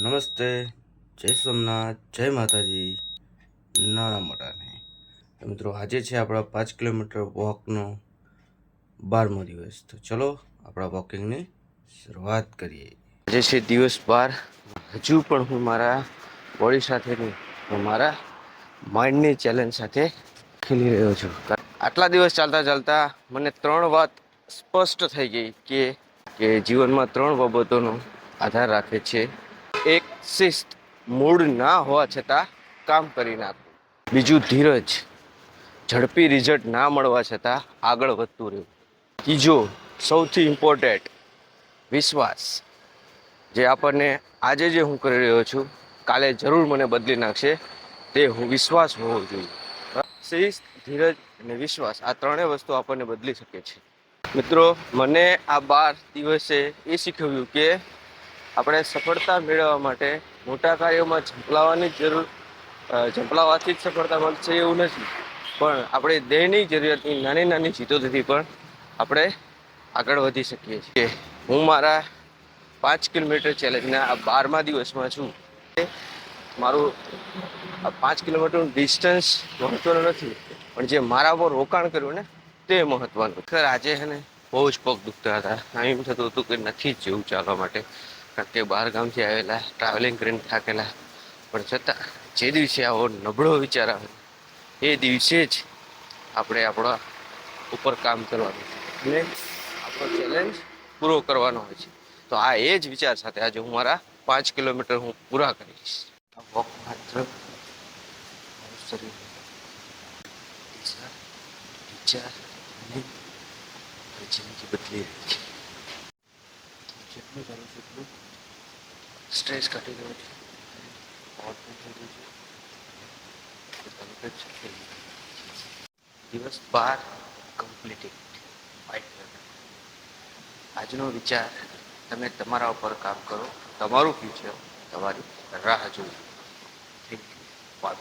નમસ્તે, જય સોમનાથ, જય માતાજી, નાના મોટાને. તો મિત્રો આજે છે આપણા 5 કિલોમીટર વોકનો 12મો દિવસ. તો ચલો આપણા વોકિંગની શરૂઆત કરીએ. આજે છે દિવસ 12. હજુ પણ હું મારા બોડી સાથે નહીં, હું મારા માઇન્ડની ચેલેન્જ સાથે ખેલી રહ્યો છું. આટલા દિવસ ચાલતા ચાલતા મને 3 વાત સ્પષ્ટ થઈ ગઈ કે જીવનમાં 3 બાબતોનો આધાર રાખે છે. એક, શિસ્ત, મૂડ ના હોવા છતાં કામ કરી નાખવું. બીજું, ધીરજ, ઝડપી રિઝલ્ટ ના મળવા છતાં આગળ વધતું રહેવું. ત્રીજો, સૌથી ઇમ્પોર્ટન્ટ, વિશ્વાસ, જે આપણને આજે જે હું કરી રહ્યો છું કાલે જરૂર મને બદલી નાખશે, તે વિશ્વાસ હોવો જોઈએ. શિસ્ત, ધીરજ અને વિશ્વાસ, આ ત્રણેય વસ્તુ આપણને બદલી શકે છે. મિત્રો, મને આ 12 દિવસે એ શીખવ્યું કે આપણે સફળતા મેળવવા માટે મોટા કાર્યોમાં ઝંપલાવાથી જ સફળતા મળશે એવું નથી, પણ આપણે દૈનિક જરૂરિયાતની નાની નાની ચીજોથી પણ આપણે આગળ વધી શકીએ છીએ. હું મારા 5 કિલોમીટર ચેલેન્જના આ 12મા દિવસમાં છું. મારું આ 5 કિલોમીટરનું ડિસ્ટન્સ મહત્વનું નથી, પણ જે મારા પર રોકાણ કર્યું ને તે મહત્વનું. ખર આજે છે ને બહુ જ પગ દુખતા હતા. એમ થતું હતું કે નથી જ જેવું ચાલવા માટે, કારણ કે બહાર ગામથી આવેલા, ટ્રાવેલિંગ કરીને થાકેલા. પણ છતાં જે દિવસે આવો નબળો વિચાર આવે એ દિવસે જ આપણે આપણા ઉપર કામ કરવાનું અને આપણો ચેલેન્જ પૂરો કરવાનો હોય છે. તો આ એ જ વિચાર સાથે આજે હું મારા 5 કિલોમીટર હું પૂરા કરીશ. આ વોક માત્ર શરીર, વિચાર અને જિંદગી બદલી રહી છે. જેટલું ચાલુ છે એટલું સ્ટ્રેસ કાઢી રહ્યો છે. દિવસ 12 કમ્પ્લીટેડ. આજનો વિચાર, તમે તમારા ઉપર કામ કરો, તમારું ફ્યુચર તમારી રાહ જોઈ. Thank you.